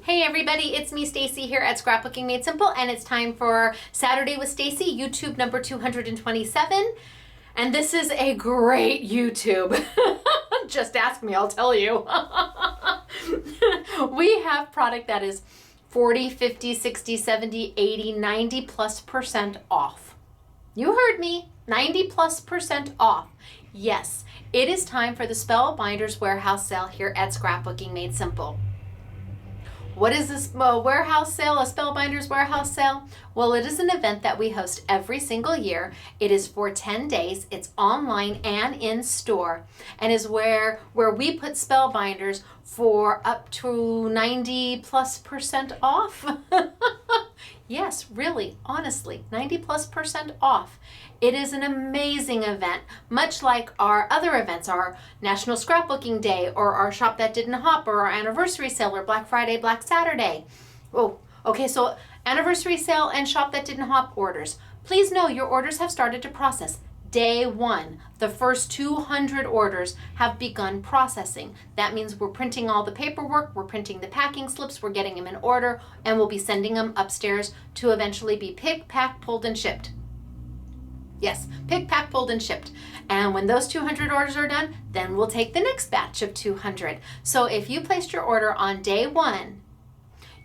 Hey everybody, it's me Stacey here at Scrapbooking Made Simple, and it's time for Saturday with Stacey, YouTube number 227. And this is a great YouTube. Just ask me, I'll tell you. We have product that is 40, 50, 60, 70, 80, 90+% off. You heard me, 90+% off. Yes, it is time for the Spellbinders Warehouse Sale here at Scrapbooking Made Simple. What is this warehouse sale, a Spellbinders Warehouse Sale? Well, it is an event that we host every single year. It is for 10 days. It's online and in store, and is where we put Spellbinders for up to 90+% off. Yes, really, honestly, 90+% off. It is an amazing event, much like our other events, our National Scrapbooking Day, or our Shop That Didn't Hop, or our Anniversary Sale, or Black Friday, Black Saturday. Oh, okay, so Anniversary Sale and Shop That Didn't Hop orders. Please know your orders have started to process. Day one, the first 200 orders have begun processing. That means we're printing all the paperwork, we're printing the packing slips, we're getting them in order, and we'll be sending them upstairs to eventually be picked, packed, pulled, and shipped. Yes, picked, packed, pulled, and shipped. And when those 200 orders are done, then we'll take the next batch of 200. So if you placed your order on day one,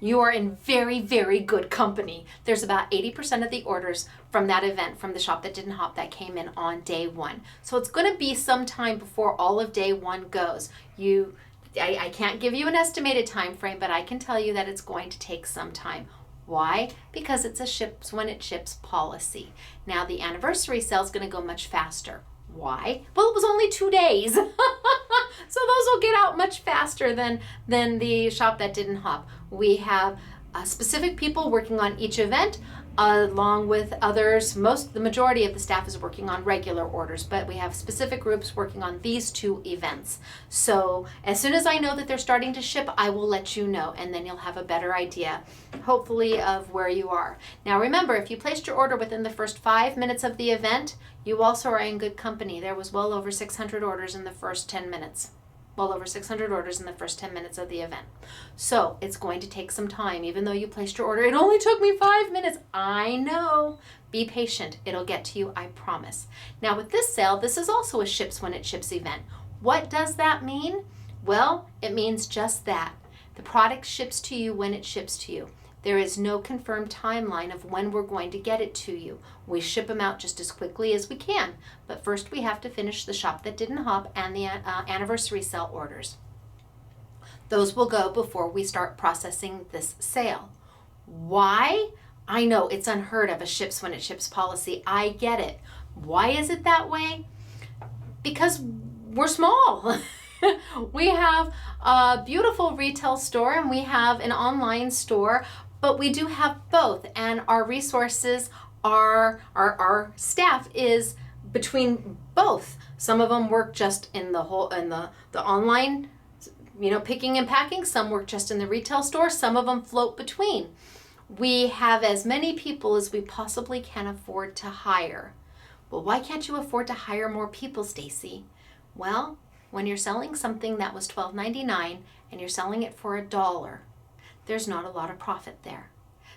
you are in very, very good company. There's about 80% of the orders from that event, from the Shop That Didn't Hop, that came in on day one. So it's going to be some time before all of day one goes. I can't give you an estimated time frame, but I can tell you that it's going to take some time. Why? Because it's a ships when it ships policy. Now the anniversary sale is going to go much faster. Why? Well, it was only 2 days. So those will get out much faster than the Shop That Didn't Hop. We have specific people working on each event, along with others. The majority of the staff is working on regular orders, but we have specific groups working on these two events. So as soon as I know that they're starting to ship, I will let you know, and then you'll have a better idea, hopefully, of where you are. Now remember, if you placed your order within the first 5 minutes of the event, you also are in good company. There was well over 600 orders in the first 10 minutes. Well over 600 orders in the first 10 minutes of the event. So it's going to take some time. Even though you placed your order, it only took me 5 minutes. I know. Be patient. It'll get to you, I promise. Now with this sale, this is also a ships when it ships event. What does that mean? Well, it means just that. The product ships to you when it ships to you. There is no confirmed timeline of when we're going to get it to you. We ship them out just as quickly as we can, but first we have to finish the Shop That Didn't Hop and the anniversary sale orders. Those will go before we start processing this sale. Why? I know it's unheard of, a ships when it ships policy. I get it. Why is it that way? Because we're small. We have a beautiful retail store and we have an online store, but we do have both, and our resources our staff is between both. Some of them work just in the online, picking and packing. Some work just in the retail store. Some of them float between. We have as many people as we possibly can afford to hire. Well, why can't you afford to hire more people, Stacey? Well, when you're selling something that was $12.99 and you're selling it for $1, there's not a lot of profit there.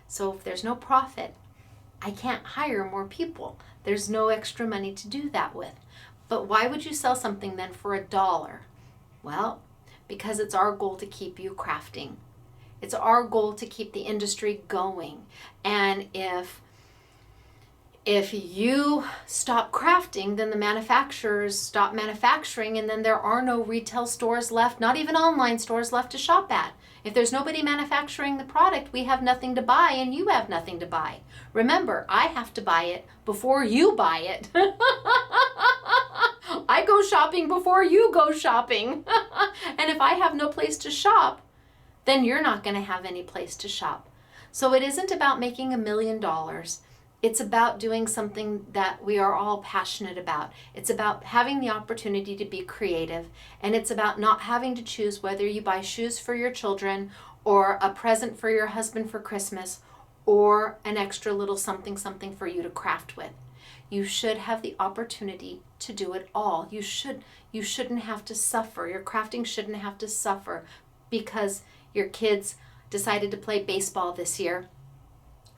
So if there's no profit, I can't hire more people. There's no extra money to do that with. But why would you sell something then for $1? Well, because it's our goal to keep you crafting. It's our goal to keep the industry going. And if you stop crafting, then the manufacturers stop manufacturing, and then there are no retail stores left, not even online stores left to shop at. If there's nobody manufacturing the product, we have nothing to buy and you have nothing to buy. Remember, I have to buy it before you buy it. I go shopping before you go shopping. And if I have no place to shop, then you're not going to have any place to shop. So it isn't about making $1 million. It's about doing something that we are all passionate about. It's about having the opportunity to be creative, and it's about not having to choose whether you buy shoes for your children or a present for your husband for Christmas or an extra little something for you to craft with. You should have the opportunity to do it all. You shouldn't have to suffer. Your crafting shouldn't have to suffer because your kids decided to play baseball this year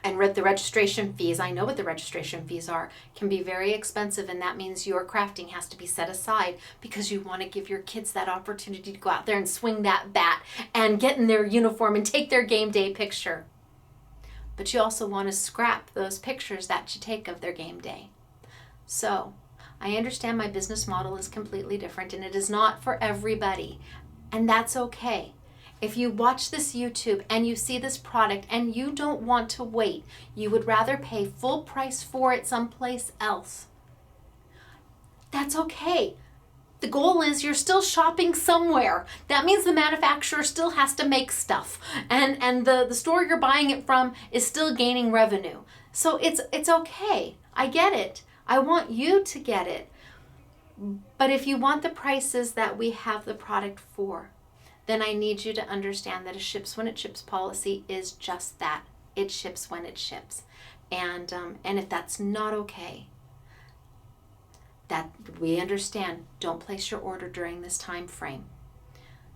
and read the registration fees, I know what the registration fees are, can be very expensive, and that means your crafting has to be set aside because you want to give your kids that opportunity to go out there and swing that bat and get in their uniform and take their game day picture. But you also want to scrap those pictures that you take of their game day. So I understand my business model is completely different and it is not for everybody, and that's okay. If you watch this YouTube and you see this product and you don't want to wait, you would rather pay full price for it someplace else, that's okay. The goal is you're still shopping somewhere. That means the manufacturer still has to make stuff, and the store you're buying it from is still gaining revenue. So it's okay. I get it. I want you to get it. But if you want the prices that we have the product for, then I need you to understand that a ships when it ships policy is just that. It ships when it ships. And if that's not okay, that we understand, don't place your order during this time frame.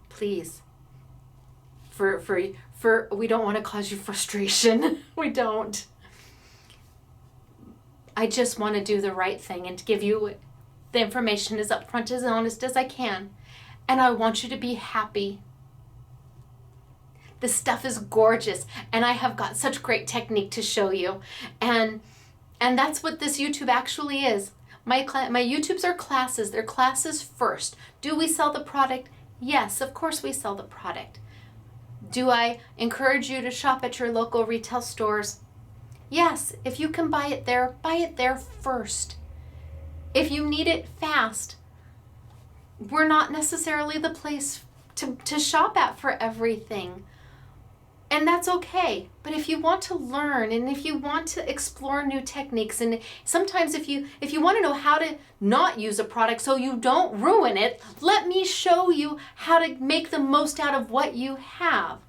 Please. For we don't want to cause you frustration. We don't. I just want to do the right thing and to give you the information as upfront, as honest as I can. And I want you to be happy. This stuff is gorgeous, and I have got such great technique to show you. And that's what this YouTube actually is. My YouTubes are classes. They're classes first. Do we sell the product? Yes, of course we sell the product. Do I encourage you to shop at your local retail stores? Yes, if you can buy it there first. If you need it fast, we're not necessarily the place to shop at for everything. And that's okay. But if you want to learn and if you want to explore new techniques, and sometimes if you want to know how to not use a product so you don't ruin it, let me show you how to make the most out of what you have.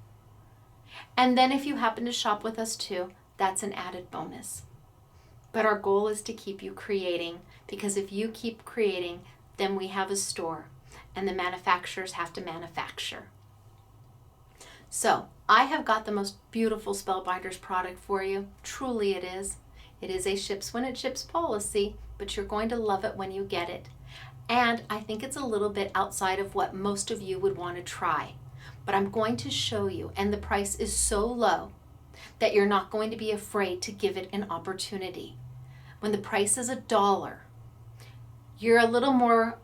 And then if you happen to shop with us too, that's an added bonus. But our goal is to keep you creating, because if you keep creating, then we have a store and the manufacturers have to manufacture. So I have got the most beautiful Spellbinders product for you. Truly it is. It is a ships when it ships policy, but you're going to love it when you get it. And I think it's a little bit outside of what most of you would want to try. But I'm going to show you, and the price is so low that you're not going to be afraid to give it an opportunity. When the price is $1, you're a little more,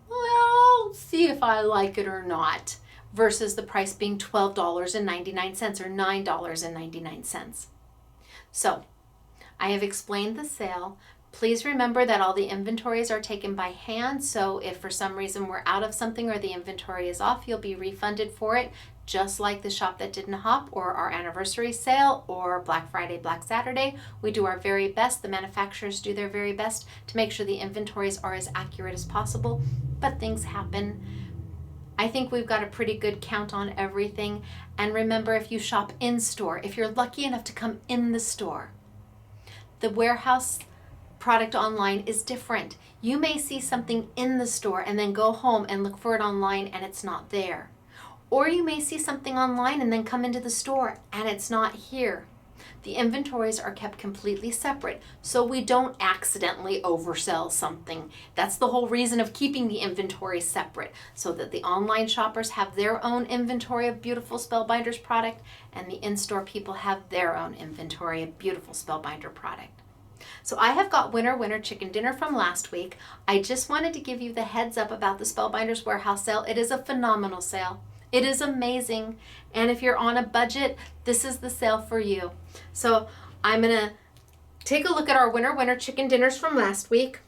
well, see if I like it or not, versus the price being $12.99 or $9.99. So I have explained the sale. Please remember that all the inventories are taken by hand, so if for some reason we're out of something or the inventory is off, you'll be refunded for it, just like the Shop That Didn't Hop or our anniversary sale or Black Friday, Black Saturday. We do our very best, the manufacturers do their very best to make sure the inventories are as accurate as possible, but things happen. I think we've got a pretty good count on everything. And remember, if you shop in store, if you're lucky enough to come in the store, the warehouse product online is different. You may see something in the store and then go home and look for it online and it's not there. Or you may see something online and then come into the store and it's not here. The inventories are kept completely separate so we don't accidentally oversell something. That's the whole reason of keeping the inventory separate, so that the online shoppers have their own inventory of beautiful Spellbinders product and the in-store people have their own inventory of beautiful Spellbinder product. So I have got winner chicken dinner from last week. I just wanted to give you the heads up about the Spellbinders Warehouse Sale. It is a phenomenal sale. It is amazing. And if you're on a budget, this is the sale for you. So I'm going to take a look at our winner chicken dinners from last week.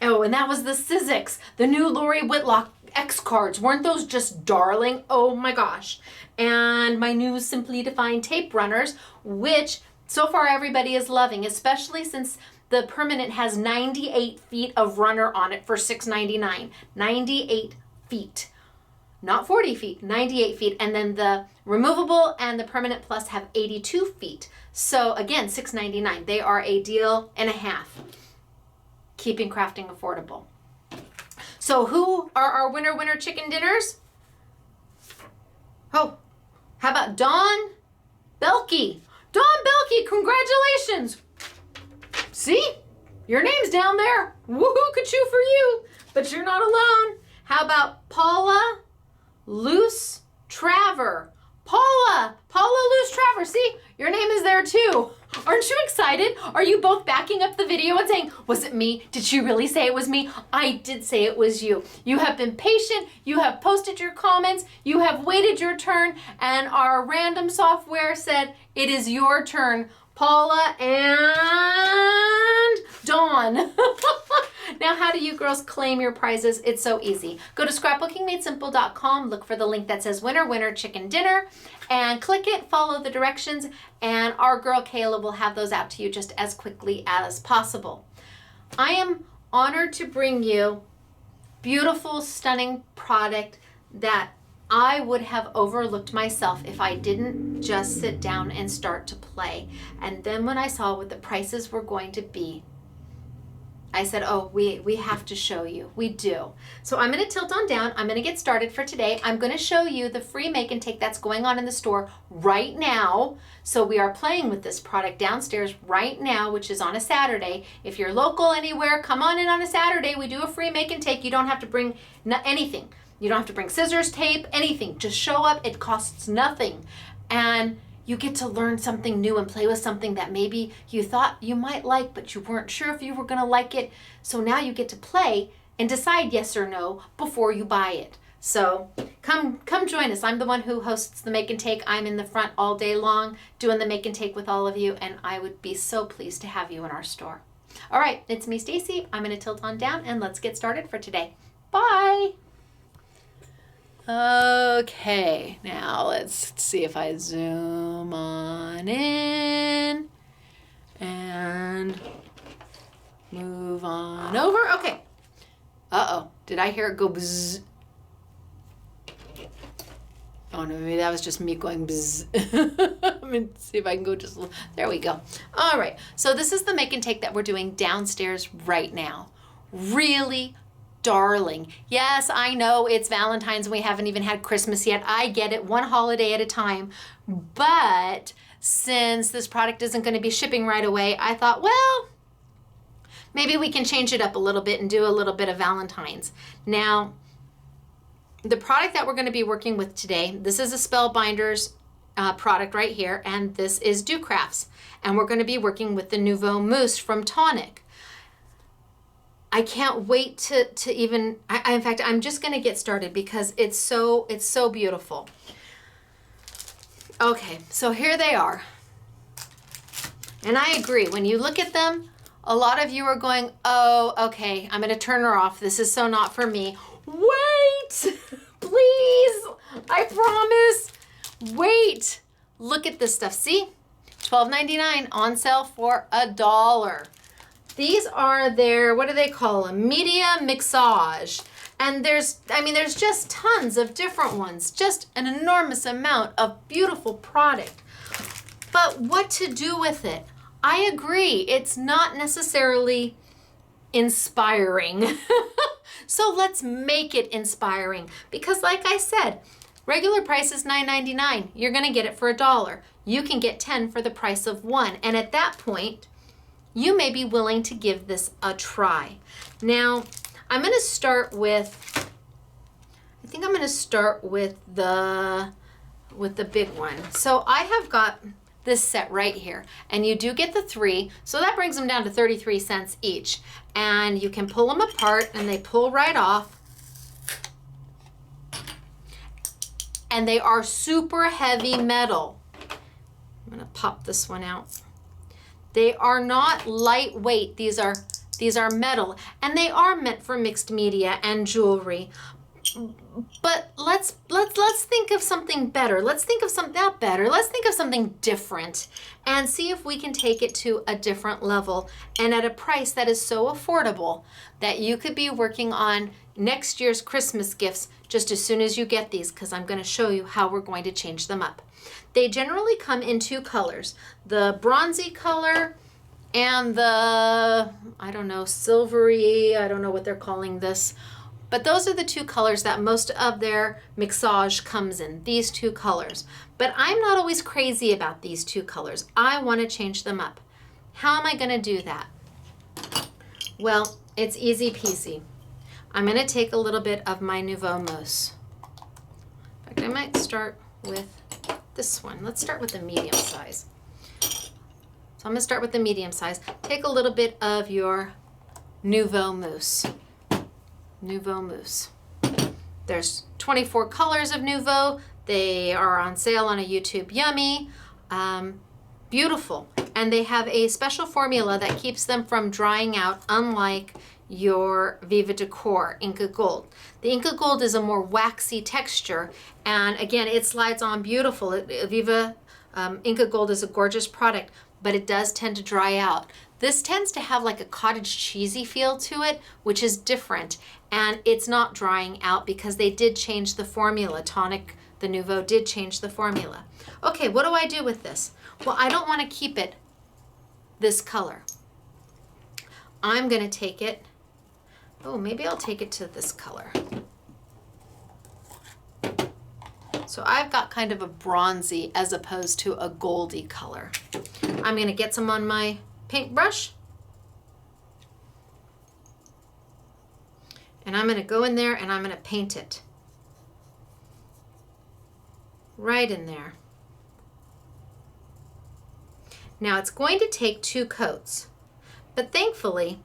Oh, and that was the Sizzix, the new Lori Whitlock X cards. Weren't those just darling? Oh my gosh. And my new Simply Defined tape runners, which so far everybody is loving, especially since the permanent has 98 feet of runner on it for $6.99. 98 feet. Not 40 feet, 98 feet. And then the removable and the permanent plus have 82 feet. So again, $6.99. They are a deal and a half, keeping crafting affordable. So who are our winner chicken dinners? Oh, how about Dawn Belkey. Dawn Belkey, congratulations. See? Your name's down there. Woohoo, ka-choo for you. But you're not alone. How about Paula Luce Traver? Paula Luce Traver. See, your name is there too. Aren't you excited? Are you both backing up the video and saying, was it me? Did she really say it was me? I did say it was you. You have been patient. You have posted your comments. You have waited your turn. And our random software said, it is your turn, Paula and Dawn. Now, how do you girls claim your prizes? It's so easy. Go to scrapbookingmadesimple.com, look for the link that says winner, winner, chicken dinner, and click it, follow the directions, and our girl Kayla will have those out to you just as quickly as possible. I am honored to bring you beautiful, stunning product that I would have overlooked myself if I didn't just sit down and start to play. And then when I saw what the prices were going to be, I said, oh, we have to show you. We do. So I'm going to tilt on down. I'm going to get started for today. I'm going to show you the free make and take that's going on in the store right now. So we are playing with this product downstairs right now, which is on a Saturday. If you're local anywhere, come on in on a Saturday. We do a free make and take. You don't have to bring anything. You don't have to bring scissors, tape, anything. Just show up. It costs nothing. And you get to learn something new and play with something that maybe you thought you might like, but you weren't sure if you were going to like it. So now you get to play and decide yes or no before you buy it. So come join us. I'm the one who hosts the make and take. I'm in the front all day long doing the make and take with all of you, and I would be so pleased to have you in our store. All right, it's me, Stacey. I'm going to tilt on down and let's get started for today. Bye. Okay, now let's see if I zoom on in and move on over. Okay. Uh-oh, did I hear it go bzzz? Oh no, maybe that was just me going bzzz. Let me see if I can go just a little. There we go. All right, so this is the make and take that we're doing downstairs right now. Really darling. Yes, I know it's Valentine's and we haven't even had Christmas yet. I get it, one holiday at a time. But since this product isn't going to be shipping right away, I thought, well, maybe we can change it up a little bit and do a little bit of Valentine's. Now, the product that we're going to be working with today, this is a Spellbinders product right here, and this is Do Crafts. And we're going to be working with the Nuvo Mousse from Tonic. I can't wait to even, in fact, I'm just going to get started because it's so beautiful. Okay, so here they are. And I agree, when you look at them, a lot of you are going, oh, okay, I'm going to turn her off. This is so not for me. Wait, please, I promise. Wait, look at this stuff. See, $12.99 on sale for $1. These are their, what do they call them? Media Mixage. And there's just tons of different ones. Just an enormous amount of beautiful product. But what to do with it? I agree, it's not necessarily inspiring. So let's make it inspiring. Because like I said, regular price is $9.99. You're gonna get it for $1. You can get 10 for the price of 1. And at that point, you may be willing to give this a try. Now, I'm going to start with, I think I'm going to start with the big one. So I have got this set right here, and you do get the 3, so that brings them down to 33 cents each. And you can pull them apart, and they pull right off. And they are super heavy metal. I'm going to pop this one out. They are not lightweight. These are metal, and they are meant for mixed media and jewelry. But let's think of something better. Let's think of something not better. Let's think of something different and see if we can take it to a different level and at a price that is so affordable that you could be working on next year's Christmas gifts just as soon as you get these, because I'm going to show you how we're going to change them up. They generally come in 2 colors, the bronzy color and the, I don't know, silvery, I don't know what they're calling this, But those are the two colors that most of their mixage comes in, these two colors. But I'm not always crazy about these two colors. I want to change them up. How am I going to do that? Well, it's easy peasy. I'm going to take a little bit of my Nuvo Mousse. In fact, I might start with this one. Let's start with the medium size. So I'm going to start with the medium size. Take a little bit of your Nuvo Mousse. Nuvo Mousse. There's 24 colors of Nuvo. They are on sale on a YouTube Yummy. Beautiful. And they have a special formula that keeps them from drying out, unlike your Viva Decor Inca Gold. The Inca Gold is a more waxy texture, and again, it slides on beautiful. Viva Inca Gold is a gorgeous product, but it does tend to dry out. This tends to have like a cottage cheesy feel to it, which is different, and it's not drying out because they did change the formula. Tonic, the Nuvo, did change the formula. Okay, what do I do with this? Well, I don't want to keep it this color. I'm going to take it, oh, maybe I'll take it to this color. So I've got kind of a bronzy as opposed to a goldy color. I'm going to get some on my paintbrush. And I'm going to go in there and I'm going to paint it. Right in there. Now it's going to take 2 coats, but thankfully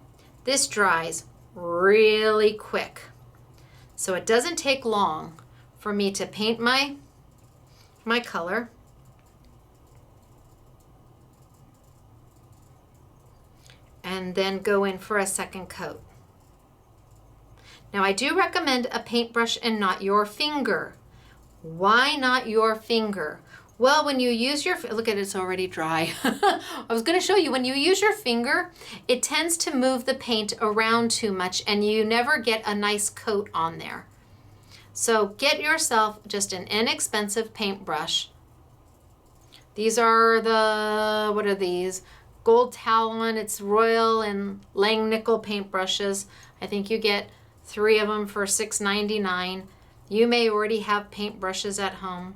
this dries really quick. So it doesn't take long for me to paint my color. And then go in for a second coat. Now I do recommend a paintbrush and not your finger. Why not your finger? Well, when you use your, look at it, it's already dry. I was going to show you, when you use your finger, it tends to move the paint around too much and you never get a nice coat on there. So get yourself just an inexpensive paintbrush. These are the, what are these? Gold Talon, it's Royal and Langnickel paintbrushes. I think you get 3 of them for $6.99. You may already have paintbrushes at home.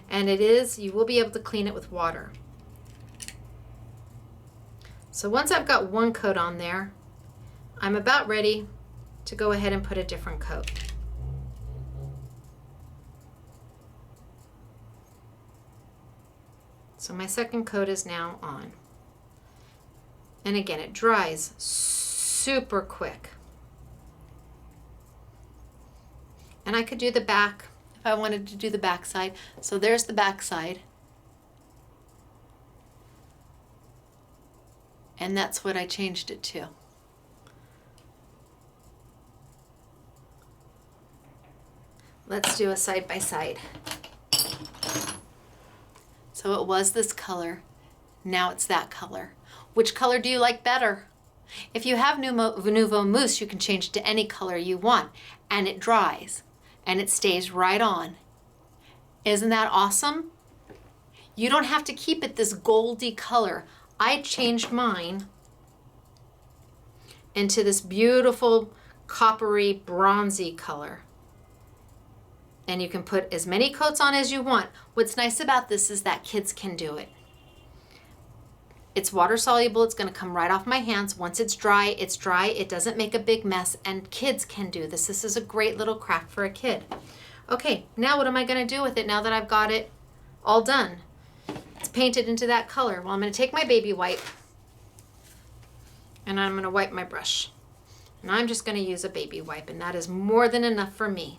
And it is, you will be able to clean it with water. So once I've got 1 coat on there, I'm about ready to go ahead and put a different coat. So my second coat is now on. And again, it dries super quick. And I could do the back if I wanted to do the back side. So there's the back side. And that's what I changed it to. Let's do a side by side. So it was this color, now it's that color. Which color do you like better? If you have Nuvo Mousse, you can change it to any color you want, and it dries, and it stays right on. Isn't that awesome? You don't have to keep it this goldy color. I changed mine into this beautiful coppery bronzy color. And you can put as many coats on as you want. What's nice about this is that kids can do it. It's water soluble, it's gonna come right off my hands. Once it's dry, it doesn't make a big mess, and kids can do this. This is a great little craft for a kid. Okay, now what am I gonna do with it now that I've got it all done? It's painted into that color. Well, I'm gonna take my baby wipe, and I'm gonna wipe my brush. And I'm just gonna use a baby wipe, and that is more than enough for me.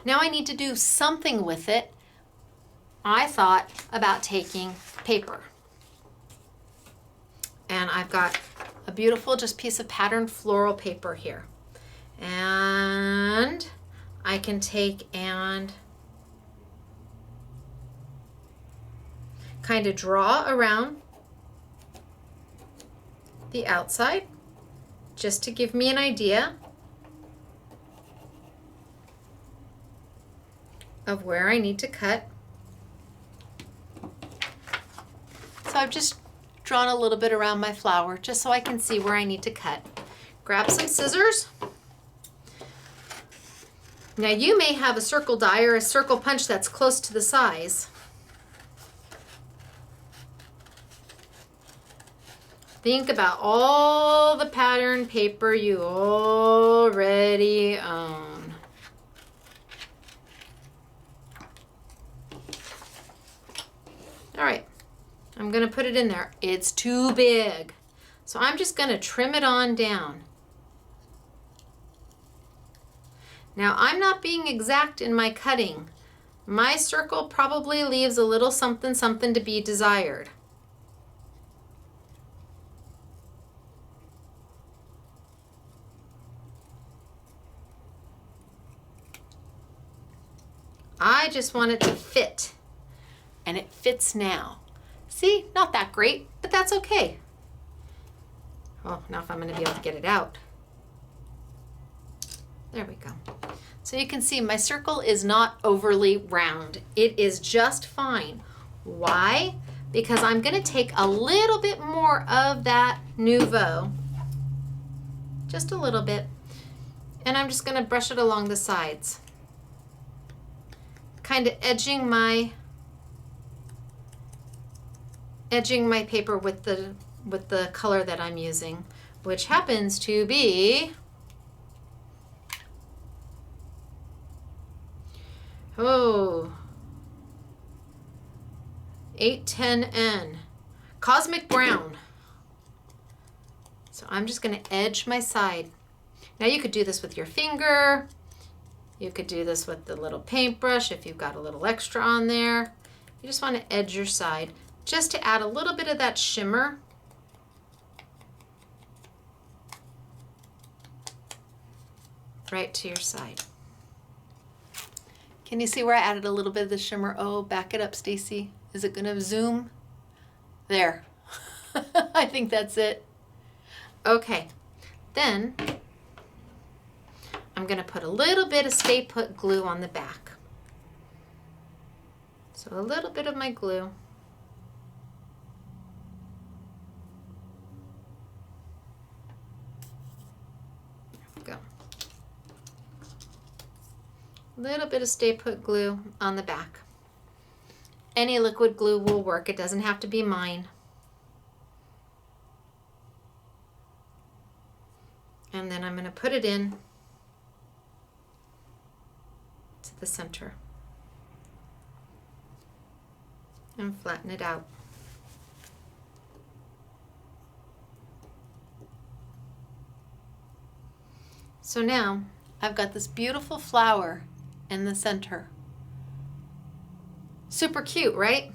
Now I need to do something with it. I thought about taking paper. And I've got a beautiful just piece of patterned floral paper here. And I can take and kind of draw around the outside just to give me an idea of where I need to cut. So I've just drawn a little bit around my flower just so I can see where I need to cut. Grab some scissors. Now you may have a circle die or a circle punch that's close to the size. Think about all the pattern paper you already own. All right, I'm gonna put it in there. It's too big. So I'm just gonna trim it on down. Now I'm not being exact in my cutting. My circle probably leaves a little something to be desired. I just want it to fit, and it fits now. See, not that great, but that's okay. Oh, now if I'm gonna be able to get it out. There we go. So you can see my circle is not overly round. It is just fine. Why? Because I'm gonna take a little bit more of that Nuvo, just a little bit, and I'm just gonna brush it along the sides, kind of edging my paper with the color that I'm using, which happens to be 810N Cosmic Brown. So I'm just going to edge my side. Now you could do this with your finger. You could do this with the little paintbrush if you've got a little extra on there. You just want to edge your side just to add a little bit of that shimmer. Right to your side. Can you see where I added a little bit of the shimmer? Oh, back it up, Stacey. Is it gonna zoom? There. I think that's it. Okay, then I'm gonna put a little bit of Stay Put glue on the back. So a little bit of my glue. There we go. A little bit of Stay Put glue on the back. Any liquid glue will work. It doesn't have to be mine. And then I'm going to put it in to the center and flatten it out. So now I've got this beautiful flower in the center. Super cute, right?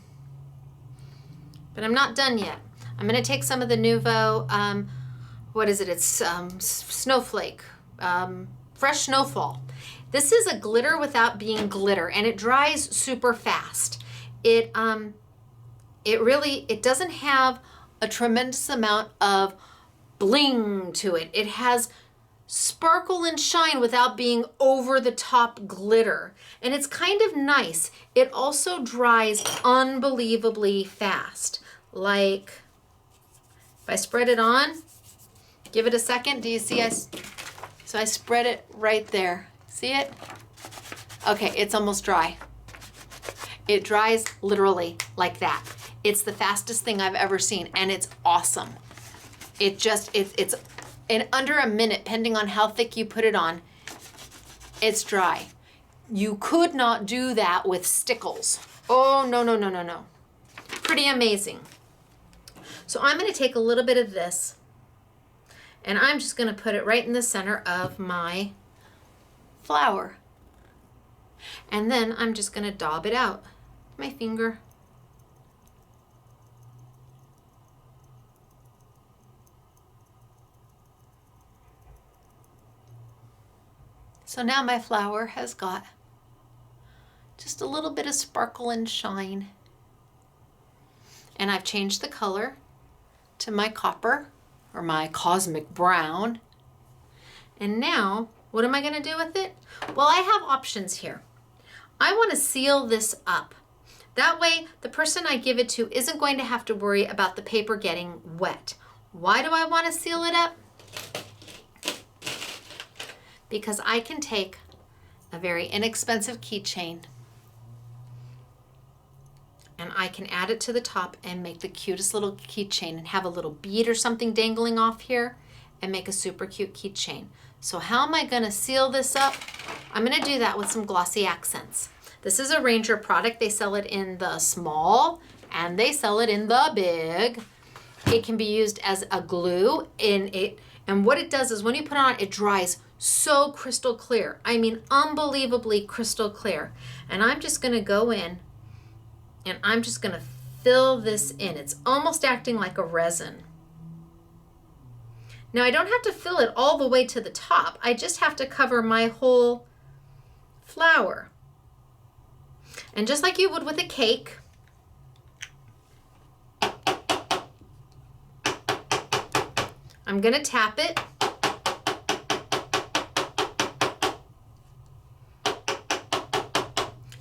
But I'm not done yet. I'm going to take some of the Nuvo, what is it? It's Snowflake, Fresh Snowfall. This is a glitter without being glitter, and it dries super fast. It doesn't have a tremendous amount of bling to it. It has sparkle and shine without being over the top glitter. And it's kind of nice. It also dries unbelievably fast. Like, if I spread it on, give it a second. Do you see? So I spread it right there. See it? Okay, it's almost dry. It dries literally like that. It's the fastest thing I've ever seen, and it's awesome. It's in under a minute, depending on how thick you put it on, it's dry. You could not do that with stickles. Oh, no, no, no, no, no. Pretty amazing. So I'm going to take a little bit of this, and I'm just going to put it right in the center of my flower. And then I'm just going to daub it out with my finger. So now my flower has got just a little bit of sparkle and shine. And I've changed the color to my copper, or my cosmic brown. And now, what am I going to do with it? Well, I have options here. I want to seal this up That way, the person I give it to isn't going to have to worry about the paper getting wet. Why do I want to seal it up? Because I can take a very inexpensive keychain and I can add it to the top and make the cutest little keychain and have a little bead or something dangling off here and make a super cute keychain. So how am I going to seal this up? I'm going to do that with some Glossy Accents. This is a Ranger product. They sell it in the small and they sell it in the big. It can be used as a glue in it. And what it does is when you put it on, it dries so crystal clear. I mean, unbelievably crystal clear. And I'm just going to go in and I'm just going to fill this in. It's almost acting like a resin. Now I don't have to fill it all the way to the top. I just have to cover my whole flower. And just like you would with a cake, I'm going to tap it.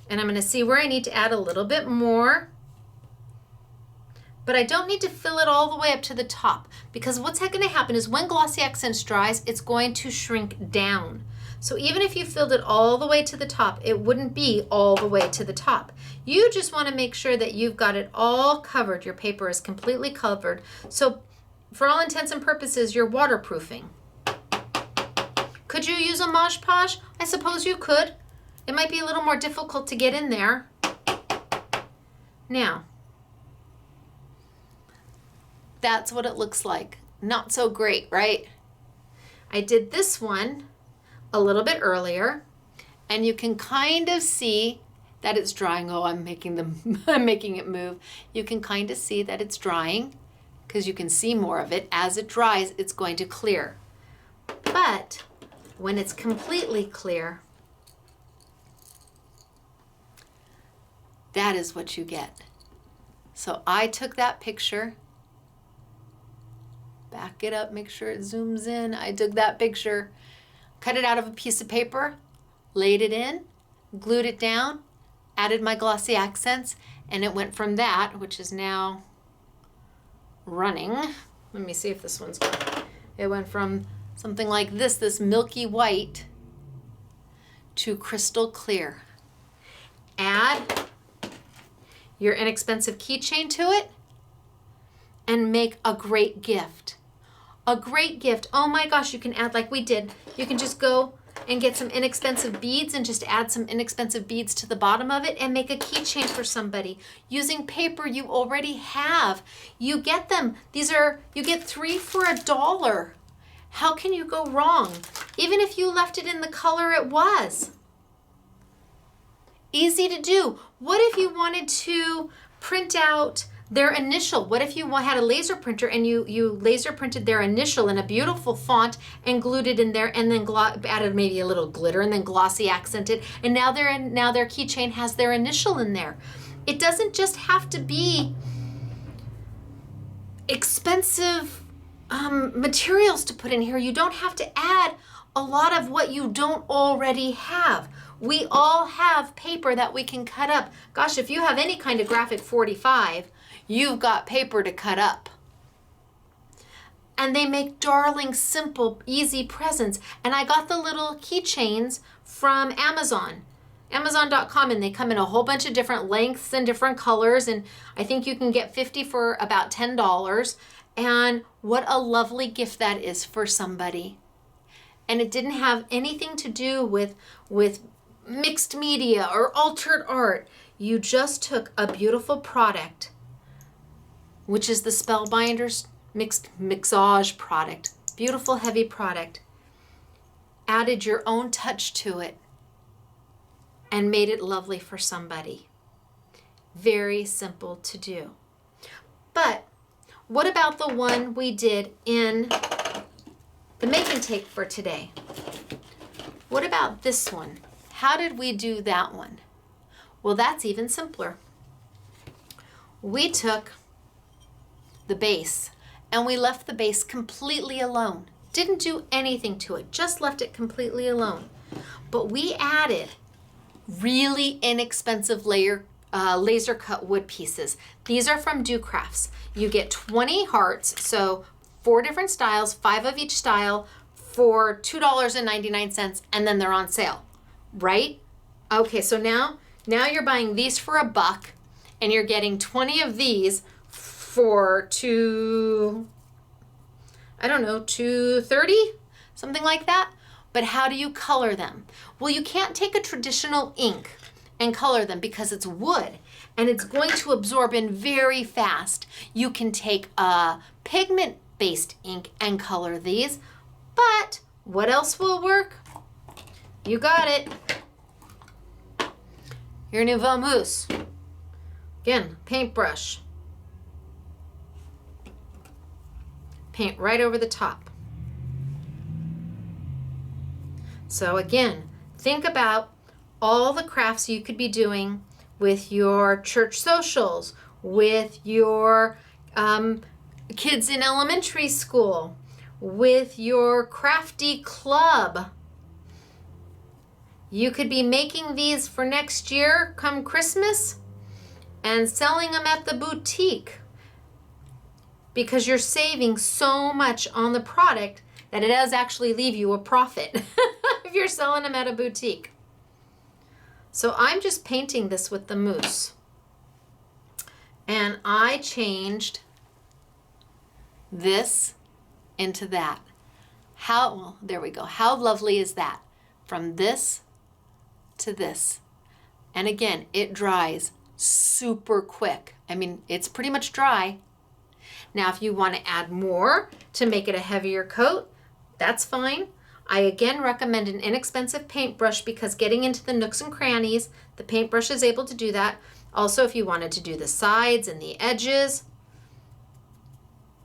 And I'm going to see where I need to add a little bit more. But I don't need to fill it all the way up to the top, because what's going to happen is when Glossy Accents dries, it's going to shrink down. So even if you filled it all the way to the top, it wouldn't be all the way to the top. You just want to make sure that you've got it all covered. Your paper is completely covered. So for all intents and purposes, you're waterproofing. Could you use a Mod Podge? I suppose you could. It might be a little more difficult to get in there. Now, that's what it looks like. Not so great, right? I did this one a little bit earlier, and you can kind of see that it's drying. Oh, I'm making it move. You can kind of see that it's drying because you can see more of it. As it dries, it's going to clear. But when it's completely clear, that is what you get. So I took that picture, back it up, make sure it zooms in. I took that picture, cut it out of a piece of paper, laid it in, glued it down, added my Glossy Accents, and it went from that, which is now running. Let me see if this one's going. It went from something like this milky white, to crystal clear. Add your inexpensive keychain to it and make a great gift. A great gift. Oh my gosh, you can add like we did. You can just go and get some inexpensive beads and just add some inexpensive beads to the bottom of it and make a keychain for somebody using paper you already have. You get them. You get 3 for $1. How can you go wrong? Even if you left it in the color it was. Easy to do. What if you wanted to print out their initial? What if you had a laser printer and you laser printed their initial in a beautiful font and glued it in there, and then added maybe a little glitter and then glossy accented, and now their keychain has their initial in there. It doesn't just have to be expensive materials to put in here. You don't have to add a lot of what you don't already have. We all have paper that we can cut up. Gosh, if you have any kind of graphic 45, you've got paper to cut up. And they make darling, simple, easy presents. And I got the little keychains from Amazon, Amazon.com, and they come in a whole bunch of different lengths and different colors. And I think you can get 50 for about $10. And what a lovely gift that is for somebody. And it didn't have anything to do with mixed media or altered art. You just took a beautiful product, which is the Spellbinders Mixage product, beautiful heavy product, added your own touch to it, and made it lovely for somebody. Very simple to do. But what about the one we did in the make and take for today? What about this one? How did we do that one? Well, that's even simpler. We took the base and we left the base completely alone. Didn't do anything to it, just left it completely alone. But we added really inexpensive layer laser cut wood pieces. These are from Do Crafts. You get 20 hearts, so 4 different styles, 5 of each style for $2.99, and then they're on sale, right? Okay, so now you're buying these for $1, and you're getting 20 of these for $2.30, something like that. But how do you color them? Well, you can't take a traditional ink and color them because it's wood and it's going to absorb in very fast. You can take a pigment-based ink and color these, but what else will work? You got it. Your Nuvo Mousse. Again, paintbrush. Paint right over the top. So again, think about all the crafts you could be doing with your church socials, with your kids in elementary school, with your crafty club. You could be making these for next year come Christmas and selling them at the boutique because you're saving so much on the product that it does actually leave you a profit if you're selling them at a boutique. So I'm just painting this with the mousse. And I changed this into that. Well, there we go. How lovely is that? From this to this. And again, it dries super quick. I mean, it's pretty much dry. Now, if you want to add more to make it a heavier coat, that's fine. I again recommend an inexpensive paintbrush because getting into the nooks and crannies, the paintbrush is able to do that. Also, if you wanted to do the sides and the edges,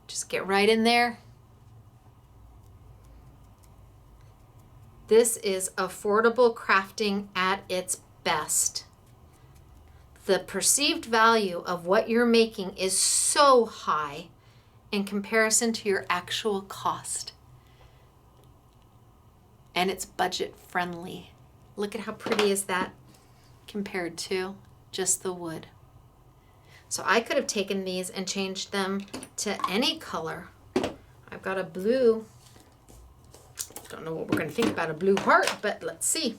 just get right in there. This is affordable crafting at its best. The perceived value of what you're making is so high in comparison to your actual cost. And it's budget friendly. Look at how pretty is that compared to just the wood. So I could have taken these and changed them to any color. I've got a blue. Don't know what we're going to think about a blue heart, but let's see.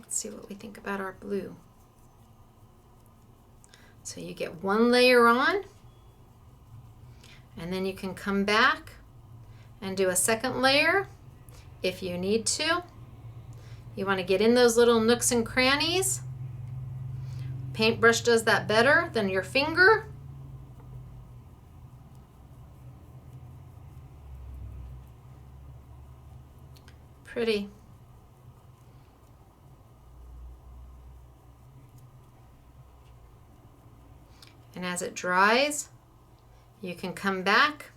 Let's see what we think about our blue. So you get one layer on, and then you can come back and do a second layer if you need to. You want to get in those little nooks and crannies. Paintbrush does that better than your finger. Pretty. And as it dries, you can come back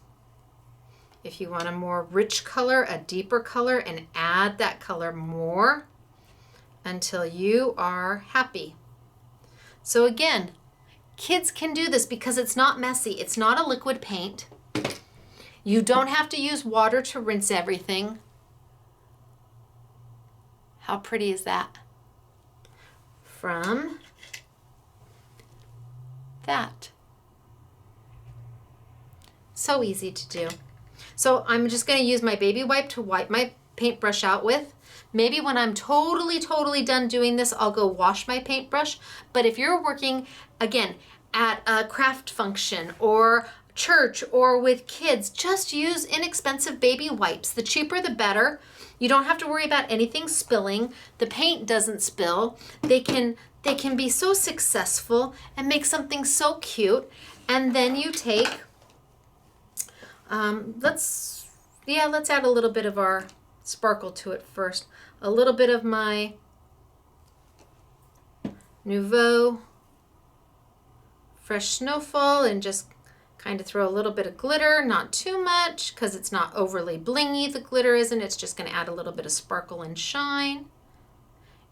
if you want a more rich color, a deeper color, and add that color more until you are happy. So again, kids can do this because it's not messy. It's not a liquid paint. You don't have to use water to rinse everything. How pretty is that? From that. So easy to do. So I'm just going to use my baby wipe to wipe my paintbrush out with. Maybe when I'm totally done doing this, I'll go wash my paintbrush. But if you're working, again, at a craft function or church or with kids, just use inexpensive baby wipes. The cheaper, the better. You don't have to worry about anything spilling. The paint doesn't spill. They can be so successful and make something so cute. And then you take, let's add a little bit of our sparkle to it first. A little bit of my Nuvo Fresh Snowfall and just kind of throw a little bit of glitter, not too much because it's not overly blingy, the glitter isn't. It's just going to add a little bit of sparkle and shine.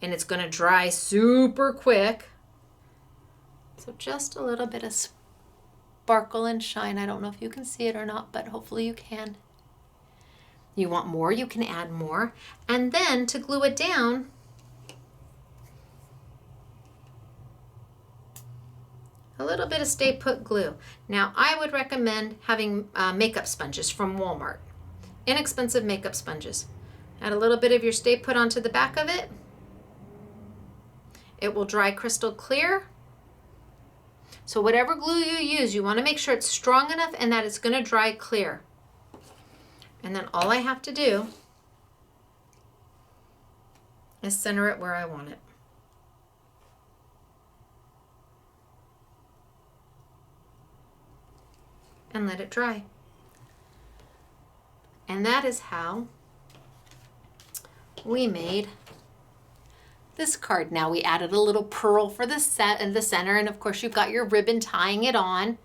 And it's going to dry super quick. So just a little bit of sparkle and shine. I don't know if you can see it or not, but hopefully you can. You want more, you can add more. And then to glue it down, a little bit of Stay Put glue. Now, I would recommend having makeup sponges from Walmart. Inexpensive makeup sponges. Add a little bit of your Stay Put onto the back of it. It will dry crystal clear. So whatever glue you use, you want to make sure it's strong enough and that it's going to dry clear. And then all I have to do is center it where I want it. And let it dry. And that is how we made this card. Now we added a little pearl for the set in the center, and of course you've got your ribbon tying it on.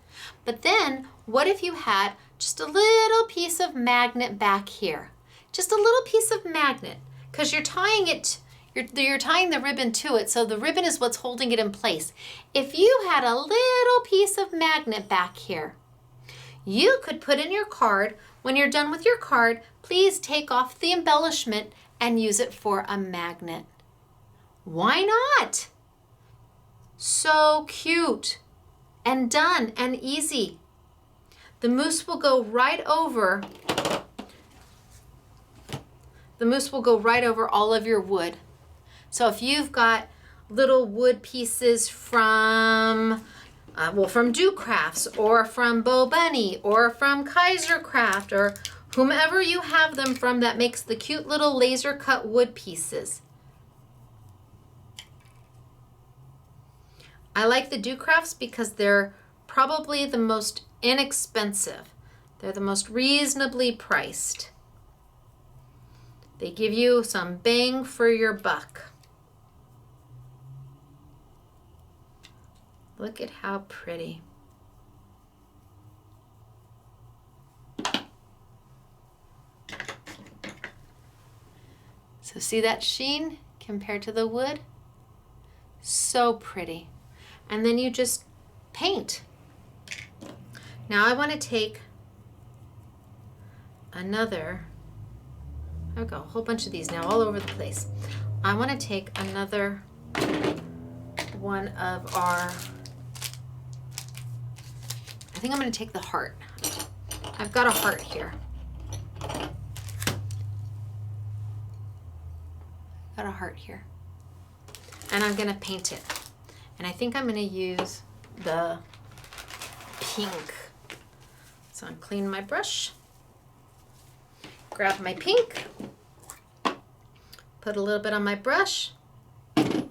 But then what if you had just a little piece of magnet back here? Just a little piece of magnet, because you're tying it, you're tying the ribbon to it, so the ribbon is what's holding it in place. If you had a little piece of magnet back here, you could put in your card, when you're done with your card, please take off the embellishment and use it for a magnet. Why not? So cute and done and easy. The mousse will go right over. The mousse will go right over all of your wood. So if you've got little wood pieces from from Do Crafts or from Bo Bunny or from Kaiser Craft or whomever you have them from that makes the cute little laser cut wood pieces. I like the Do Crafts because they're probably the most inexpensive. They're the most reasonably priced. They give you some bang for your buck. Look at how pretty. So see that sheen compared to the wood? So pretty. And then you just paint. Now I want to take another, I've got a whole bunch of these now all over the place. I want to take another one of our, I think I'm going to take the heart. I've got a heart here. Got a heart here. And I'm going to paint it. And I think I'm going to use the pink. So I'm cleaning my brush. Grab my pink. Put a little bit on my brush. And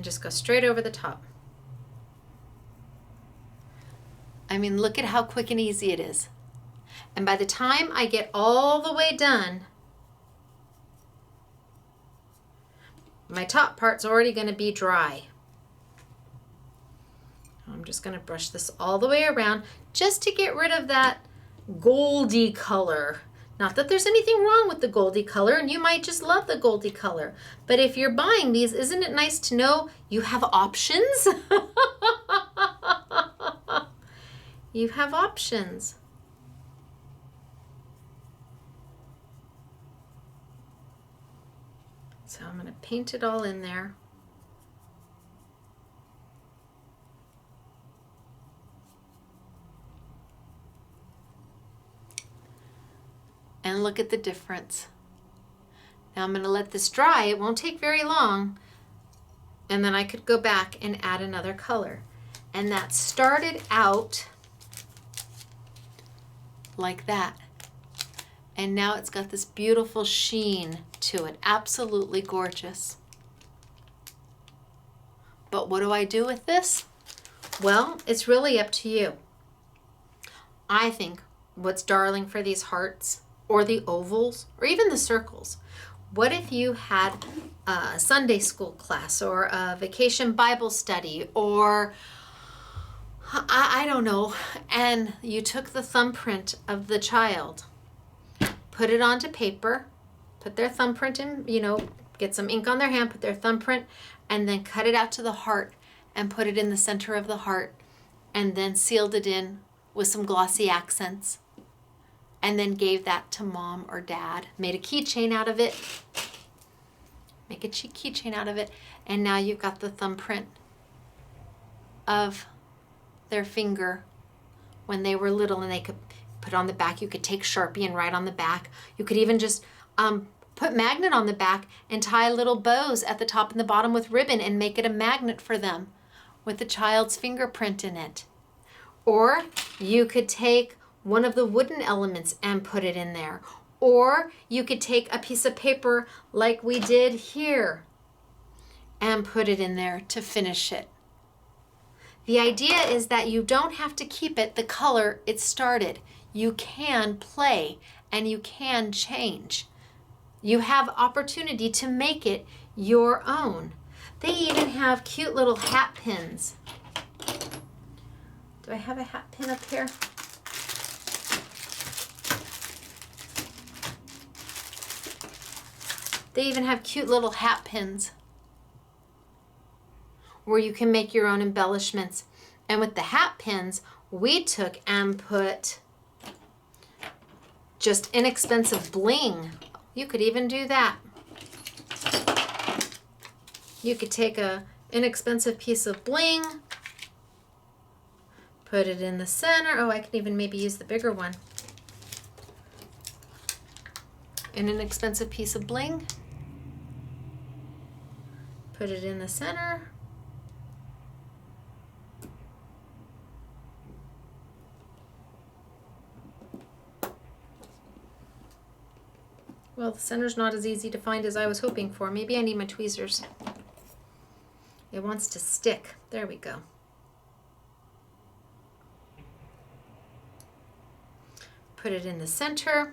just go straight over the top. I mean, look at how quick and easy it is. And by the time I get all the way done, my top part's already going to be dry. I'm just going to brush this all the way around just to get rid of that goldy color. Not that there's anything wrong with the goldy color, and you might just love the goldy color. But if you're buying these, isn't it nice to know you have options? You have options. So I'm going to paint it all in there. And look at the difference. Now I'm going to let this dry. It won't take very long. And then I could go back and add another color. And that started out like that. And now it's got this beautiful sheen to it. Absolutely gorgeous. But what do I do with this? Well, it's really up to you. I think what's darling for these hearts or the ovals or even the circles, what if you had a Sunday school class or a vacation Bible study or I don't know, and you took the thumbprint of the child, put it onto paper, put their thumbprint in, get some ink on their hand, put their thumbprint, and then cut it out to the heart and put it in the center of the heart, and then sealed it in with some Glossy Accents, and then gave that to mom or dad. Made a keychain out of it. Make a keychain out of it, and now you've got the thumbprint of their finger when they were little, and they could put on the back. You could take Sharpie and write on the back. You could even just put magnet on the back and tie little bows at the top and the bottom with ribbon and make it a magnet for them with the child's fingerprint in it. Or you could take one of the wooden elements and put it in there. Or you could take a piece of paper like we did here and put it in there to finish it. The idea is that you don't have to keep it the color it started. You can play and you can change. You have opportunity to make it your own. They even have cute little hat pins. Do I have a hat pin up here? They even have cute little hat pins where you can make your own embellishments. And with the hat pins, we took and put just inexpensive bling. You could even do that. You could take a inexpensive piece of bling, put it in the center. Oh, I can even maybe use the bigger one. An inexpensive piece of bling. Put it in the center. Well, the center's not as easy to find as I was hoping for. Maybe I need my tweezers. It wants to stick. There we go. Put it in the center.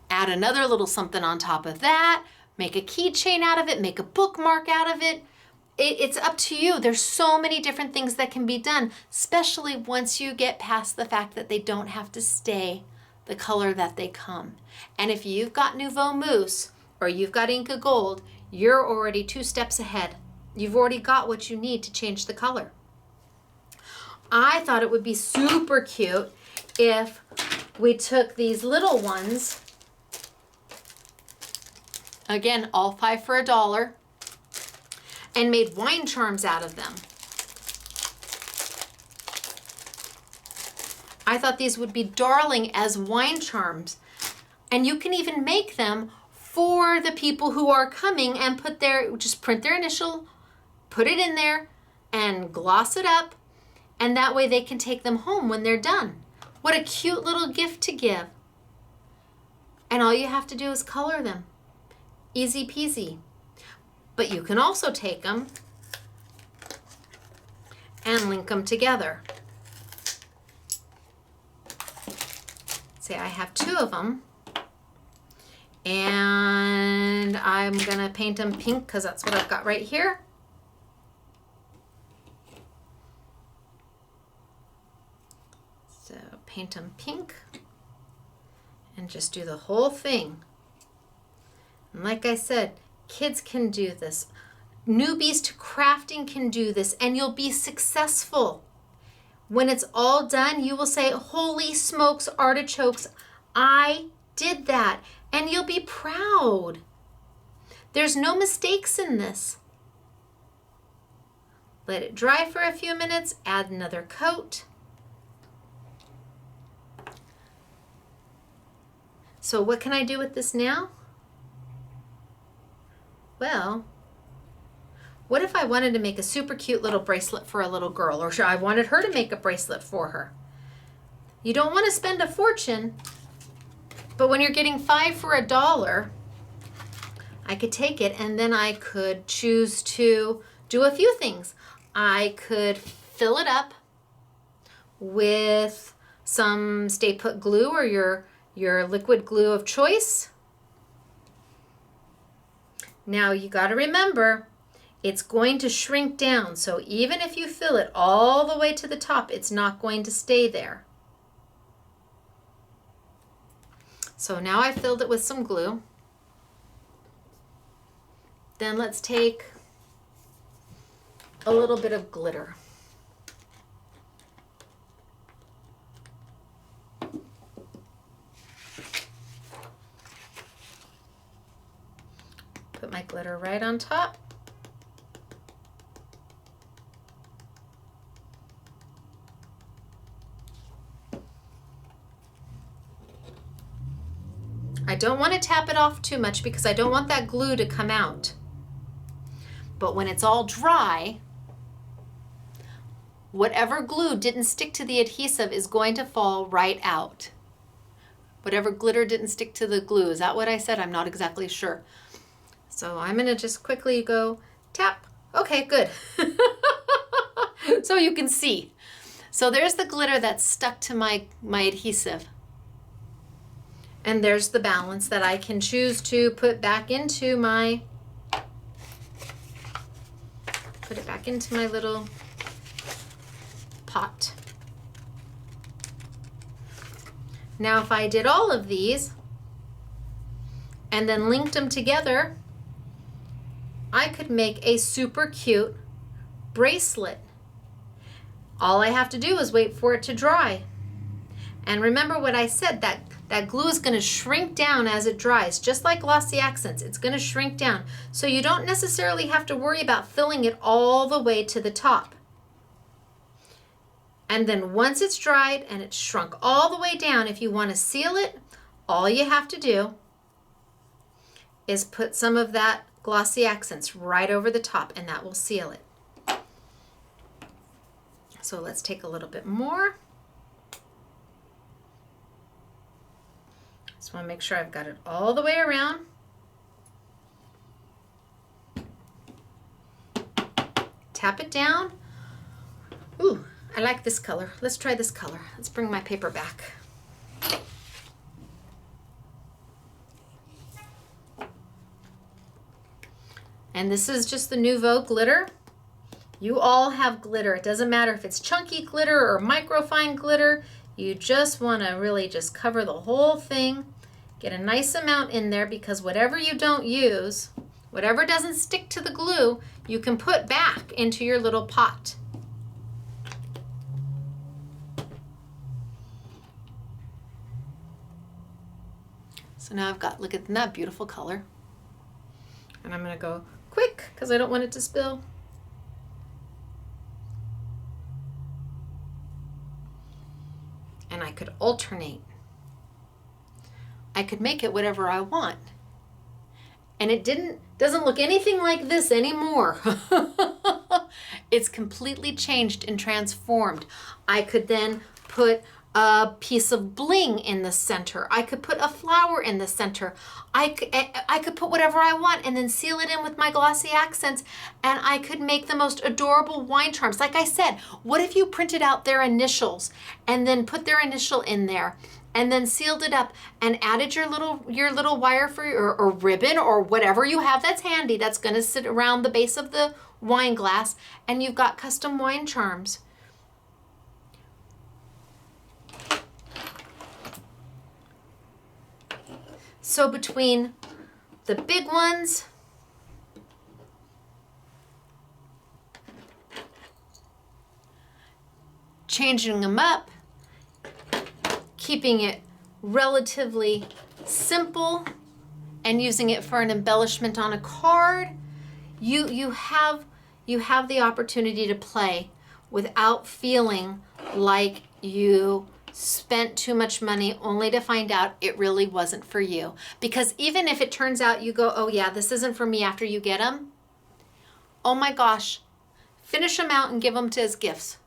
Add another little something on top of that. Make a keychain out of it. Make a bookmark out of it. It's up to you. There's so many different things that can be done, especially once you get past the fact that they don't have to stay the color that they come. And if you've got Nuvo Mousse or you've got Inca Gold, you're already 2 steps ahead. You've already got what you need to change the color. I thought it would be super cute if we took these little ones, again, all 5 for $1, and made wine charms out of them. I thought these would be darling as wine charms. And you can even make them for the people who are coming and just print their initial, put it in there, and gloss it up. And that way they can take them home when they're done. What a cute little gift to give. And all you have to do is color them. Easy peasy. But you can also take them and link them together. Say I have 2 of them, and I'm gonna paint them pink because that's what I've got right here. So paint them pink and just do the whole thing. And like I said, kids can do this. Newbies to crafting can do this, and you'll be successful. When it's all done, you will say, holy smokes, artichokes, I did that. And you'll be proud. There's no mistakes in this. Let it dry for a few minutes, add another coat. So what can I do with this now? Well, what if I wanted to make a super cute little bracelet for a little girl, or I wanted her to make a bracelet for her? You don't want to spend a fortune, but when you're getting 5 for $1, I could take it and then I could choose to do a few things. I could fill it up with some Stay Put glue or your liquid glue of choice. Now you got to remember, it's going to shrink down, so even if you fill it all the way to the top, it's not going to stay there. So now I filled it with some glue. Then let's take a little bit of glitter. Put my glitter right on top. I don't want to tap it off too much because I don't want that glue to come out. But when it's all dry, whatever glue didn't stick to the adhesive is going to fall right out. Whatever glitter didn't stick to the glue. Is that what I said? I'm not exactly sure. So I'm going to just quickly go tap. Okay, good. So you can see. So there's the glitter that's stuck to my adhesive. And there's the balance that I can choose to put back into my, little pot. Now if I did all of these and then linked them together, I could make a super cute bracelet. All I have to do is wait for it to dry. And remember what I said, that glue is going to shrink down as it dries, just like Glossy Accents. It's going to shrink down. So you don't necessarily have to worry about filling it all the way to the top. And then once it's dried and it's shrunk all the way down, if you want to seal it, all you have to do is put some of that Glossy Accents right over the top, and that will seal it. So let's take a little bit more. Just want to make sure I've got it all the way around. Tap it down. Ooh, I like this color. Let's try this color. Let's bring my paper back. And this is just the Nuvo glitter. You all have glitter. It doesn't matter if it's chunky glitter or microfine glitter. You just want to really just cover the whole thing. Get a nice amount in there, because whatever you don't use, whatever doesn't stick to the glue, you can put back into your little pot. So now I've got, look at that beautiful color. And I'm going to go quick because I don't want it to spill. And I could alternate. I could make it whatever I want. And it doesn't look anything like this anymore. It's completely changed and transformed. I could then put a piece of bling in the center. I could put a flower in the center. I could put whatever I want and then seal it in with my Glossy Accents, and I could make the most adorable wine charms. Like I said, what if you printed out their initials and then put their initial in there and then sealed it up and added your little wire free or ribbon or whatever you have that's handy that's going to sit around the base of the wine glass, and you've got custom wine charms. So between the big ones, changing them up, keeping it relatively simple, and using it for an embellishment on a card, you have the opportunity to play without feeling like you spent too much money only to find out it really wasn't for you. Because even if it turns out you go, oh yeah, this isn't for me after you get them, oh my gosh, finish them out and give them as gifts.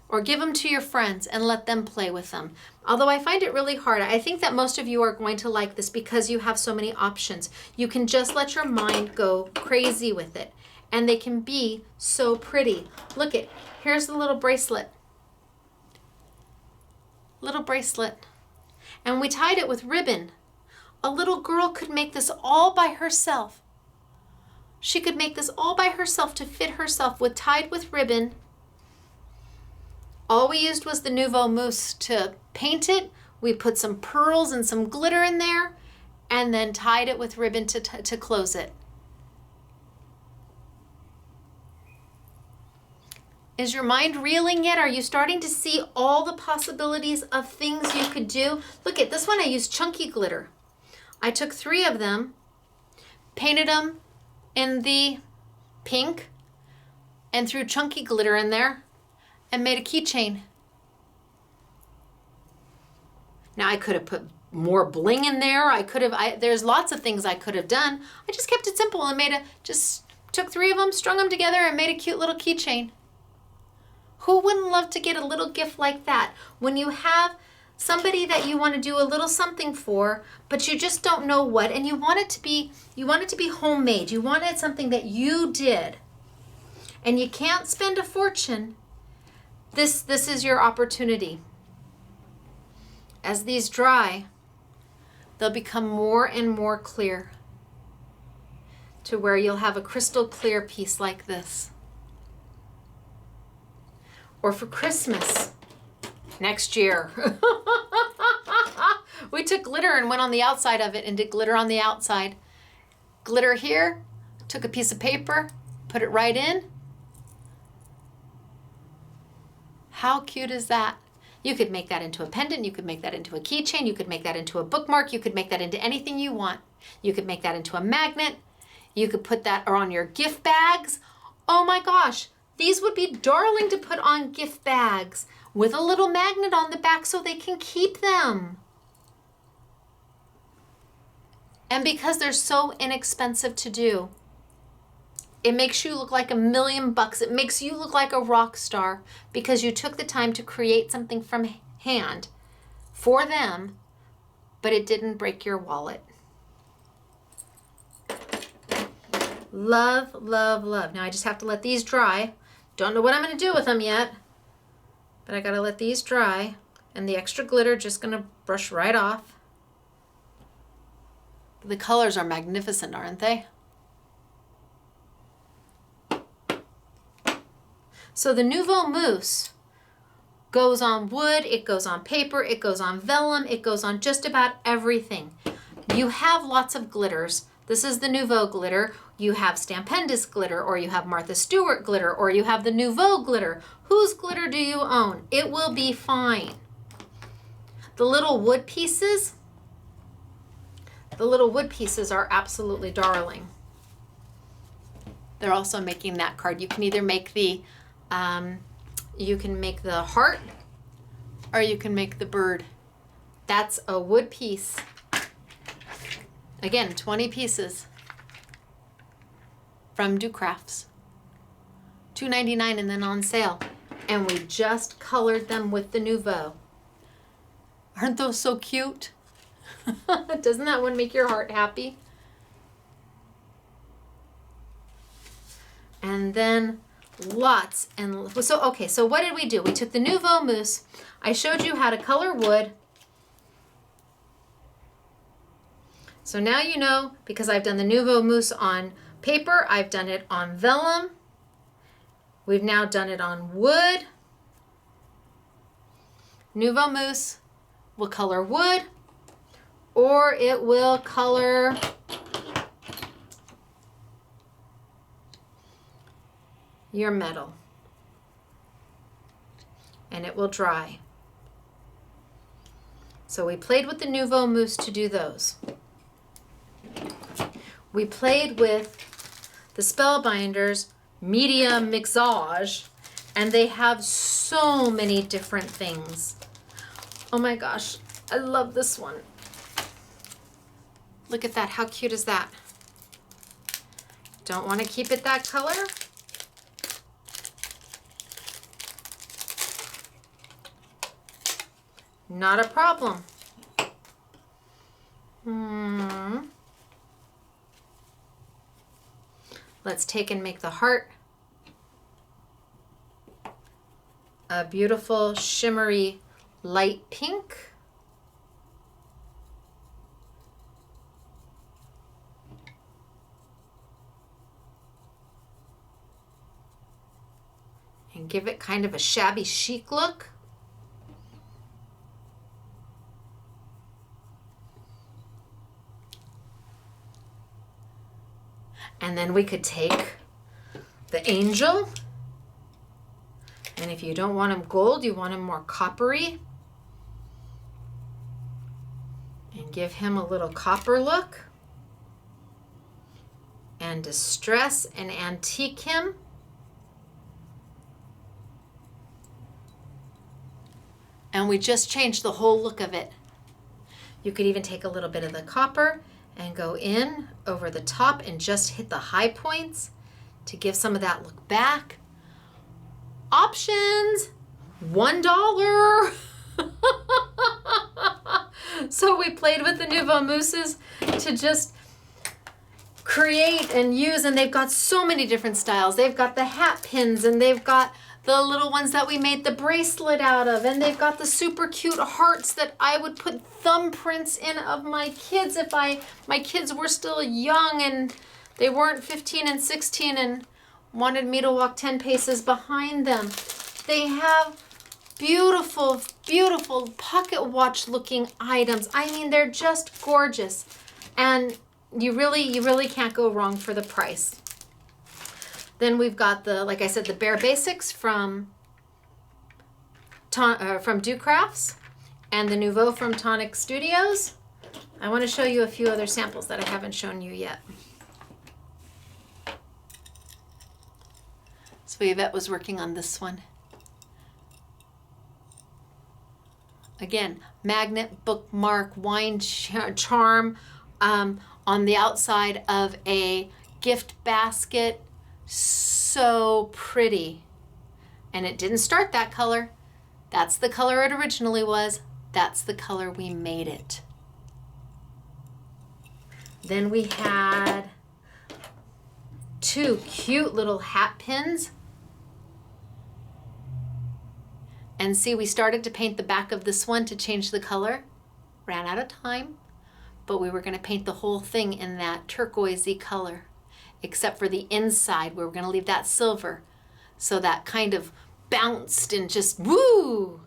Or give them to your friends and let them play with them. Although I find it really hard. I think that most of you are going to like this because you have so many options. You can just let your mind go crazy with it. And they can be so pretty. Look it, here's the little bracelet. Little bracelet. And we tied it with ribbon. A little girl could make this all by herself. She could make this all by herself to fit herself tied with ribbon. All we used was the Nuvo mousse to paint it. We put some pearls and some glitter in there and then tied it with ribbon to close it. Is your mind reeling yet? Are you starting to see all the possibilities of things you could do? Look at this one. I used chunky glitter. I took 3 of them, painted them in the pink, and threw chunky glitter in there and made a keychain. Now I could have put more bling in there. There's lots of things I could have done. I just kept it simple and just took 3 of them, strung them together, and made a cute little keychain. Who wouldn't love to get a little gift like that? When you have somebody that you want to do a little something for, but you just don't know what, and you want it to be homemade. You wanted something that you did, and you can't spend a fortune. This is your opportunity. As these dry, they'll become more and more clear to where you'll have a crystal clear piece like this. Or for Christmas next year. We took glitter and went on the outside of it and did glitter on the outside. Glitter here, took a piece of paper, put it right in. How cute is that? You could make that into a pendant, you could make that into a keychain, you could make that into a bookmark, you could make that into anything you want. You could make that into a magnet, you could put that on your gift bags. Oh my gosh, these would be darling to put on gift bags with a little magnet on the back so they can keep them. And because they're so inexpensive to do, it makes you look like $1,000,000. It makes you look like a rock star because you took the time to create something from hand for them, but it didn't break your wallet. Love, love, love. Now I just have to let these dry. Don't know what I'm going to do with them yet, but I got to let these dry, and the extra glitter just going to brush right off. The colors are magnificent, aren't they? So the Nuvo Mousse goes on wood, it goes on paper, it goes on vellum, it goes on just about everything. You have lots of glitters. This is the Nuvo glitter. You have Stampendous glitter, or you have Martha Stewart glitter, or you have the Nuvo glitter. Whose glitter do you own? It will be fine. The little wood pieces are absolutely darling. They're also making that card. You can either make the heart, or you can make the bird. That's a wood piece. Again, 20 pieces from Do Crafts. $2.99 and then on sale. And we just colored them with the Nuvo. Aren't those so cute? Doesn't that one make your heart happy? And then lots and so what did we do? We took the Nuvo Mousse. I showed you how to color wood. So now you know, because I've done the Nuvo Mousse on paper, I've done it on vellum. We've now done it on wood. Nuvo Mousse will color wood, or it will color your metal, and it will dry. So we played with the Nuvo Mousse to do those. We played with the Spellbinders Media Mixage, and they have so many different things. Oh my gosh, I love this one. Look at that, how cute is that? Don't want to keep it that color? Not a problem. Let's take and make the heart a beautiful shimmery light pink. And give it kind of a shabby chic look. And then we could take the angel And if you don't want them gold, you want them more coppery. And give him a little copper look. And distress and antique him. And we just changed the whole look of it. You could even take a little bit of the copper and go in over the top and just hit the high points to give some of that look back. Options, $1. So we played with the Nuvo mousses to just create and use, and they've got so many different styles. They've got the hat pins, and they've got the little ones that we made the bracelet out of, and they've got the super cute hearts that I would put thumbprints in of my kids if my kids were still young and they weren't 15 and 16 and wanted me to walk 10 paces behind them. They have beautiful, beautiful pocket watch looking items. I mean, they're just gorgeous. And you really can't go wrong for the price. Then we've got the, like I said, the Bare Basics from Do Crafts and the Nuvo from Tonic Studios. I want to show you a few other samples that I haven't shown you yet. So Yvette was working on this one. Again, magnet, bookmark, wine charm on the outside of a gift basket. So pretty. And it didn't start that color. That's the color it originally was. That's the color we made it. Then we had two cute little hat pins. And see, we started to paint the back of this one to change the color. Ran out of time, but we were going to paint the whole thing in that turquoisey color, except for the inside where we're going to leave that silver. So that kind of bounced and just woo!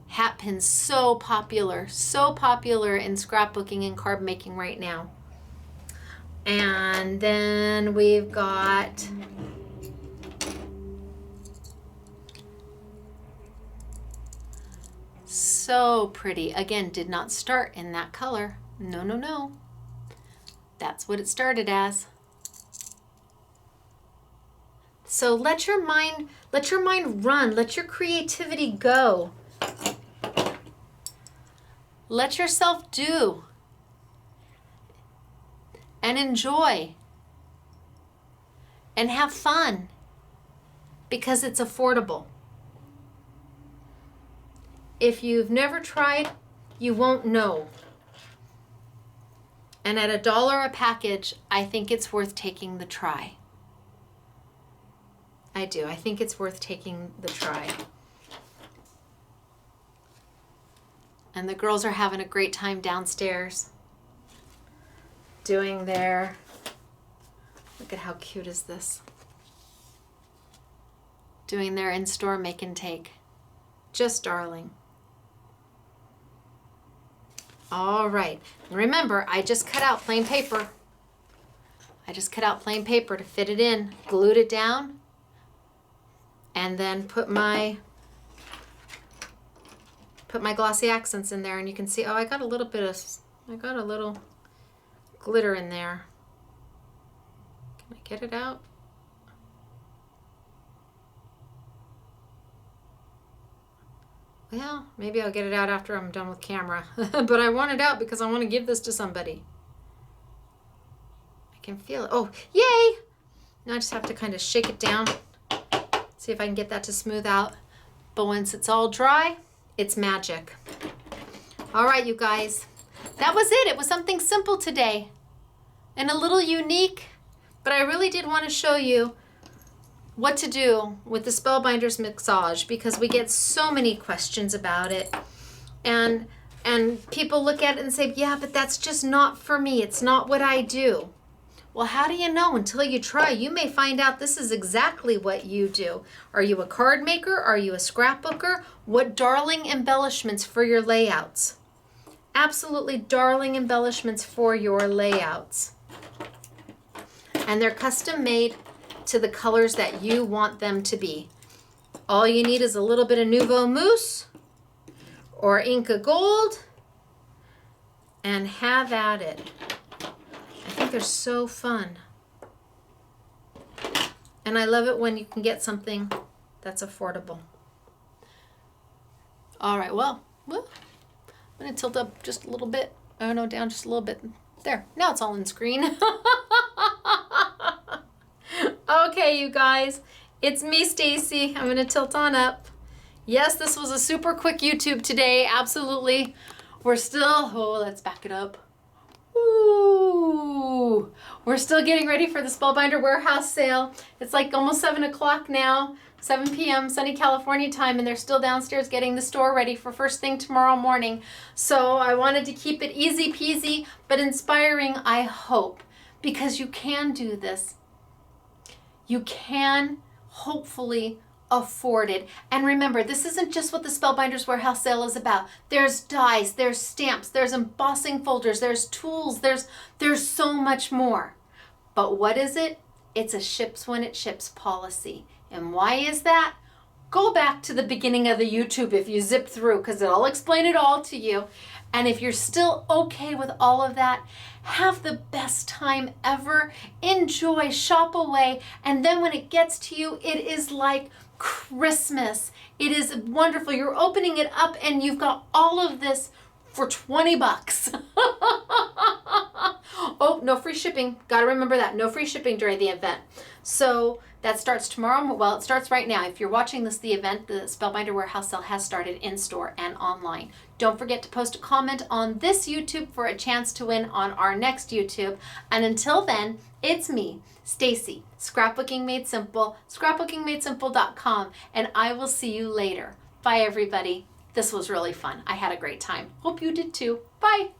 Hat pins so popular in scrapbooking and card making right now. And then we've got so pretty. Again, did not start in that color. No, no, no. That's what it started as. So let your mind run. Let your creativity go. Let yourself do and enjoy and have fun because it's affordable. If you've never tried, you won't know. And at $1 a package, I think it's worth taking the try. I do. I think it's worth taking the try. And the girls are having a great time downstairs doing their, look at how cute is this, doing their in-store make and take. Just darling. All right, remember, I just cut out plain paper. I just cut out plain paper to fit it in, glued it down, and then put my glossy accents in there, and you can see, oh, I got a little glitter in there. Can I get it out? Well, maybe I'll get it out after I'm done with camera. But I want it out because I want to give this to somebody. I can feel it. Oh, yay! Now I just have to kind of shake it down. See if I can get that to smooth out. But once it's all dry, it's magic. All right, you guys. That was it. It was something simple today. And a little unique. But I really did want to show you what to do with the Spellbinders Mixage because we get so many questions about it. And people look at it and say, yeah, but that's just not for me. It's not what I do. Well, how do you know until you try? You may find out this is exactly what you do. Are you a card maker? Are you a scrapbooker? What darling embellishments for your layouts. Absolutely darling embellishments for your layouts. And they're custom made to the colors that you want them to be. All you need is a little bit of Nuvo Mousse or Inca Gold, and have at it. I think they're so fun. And I love it when you can get something that's affordable. All right, well, I'm gonna tilt up just a little bit. Oh no, down just a little bit. There, now it's all on screen. Okay, you guys, it's me, Stacey. I'm gonna tilt on up. Yes, this was a super quick YouTube today, absolutely. We're still, let's back it up. Ooh, we're still getting ready for the Spellbinder Warehouse Sale. It's like almost 7 o'clock now, 7 p.m. sunny California time, and they're still downstairs getting the store ready for first thing tomorrow morning. So I wanted to keep it easy peasy, but inspiring, I hope, because you can do this. You can hopefully afford it. And remember, this isn't just what the Spellbinders Warehouse Sale is about. There's dies, there's stamps, there's embossing folders, there's tools, there's so much more. But what is it? It's a ships when it ships policy. And why is that? Go back to the beginning of the YouTube if you zip through, because I'll explain it all to you. And if you're still okay with all of that, have the best time ever. Enjoy, shop away, and then when it gets to you, it is like Christmas. It is wonderful. You're opening it up and you've got all of this for 20 bucks. Oh, no free shipping. Got to remember that. No free shipping during the event. So that starts tomorrow. Well, it starts right now. If you're watching this, the event, the Spellbinder Warehouse Sale has started in store and online. Don't forget to post a comment on this YouTube for a chance to win on our next YouTube. And until then, it's me, Stacey, Scrapbooking Made Simple, scrapbookingmadesimple.com, and I will see you later. Bye, everybody. This was really fun. I had a great time. Hope you did too. Bye.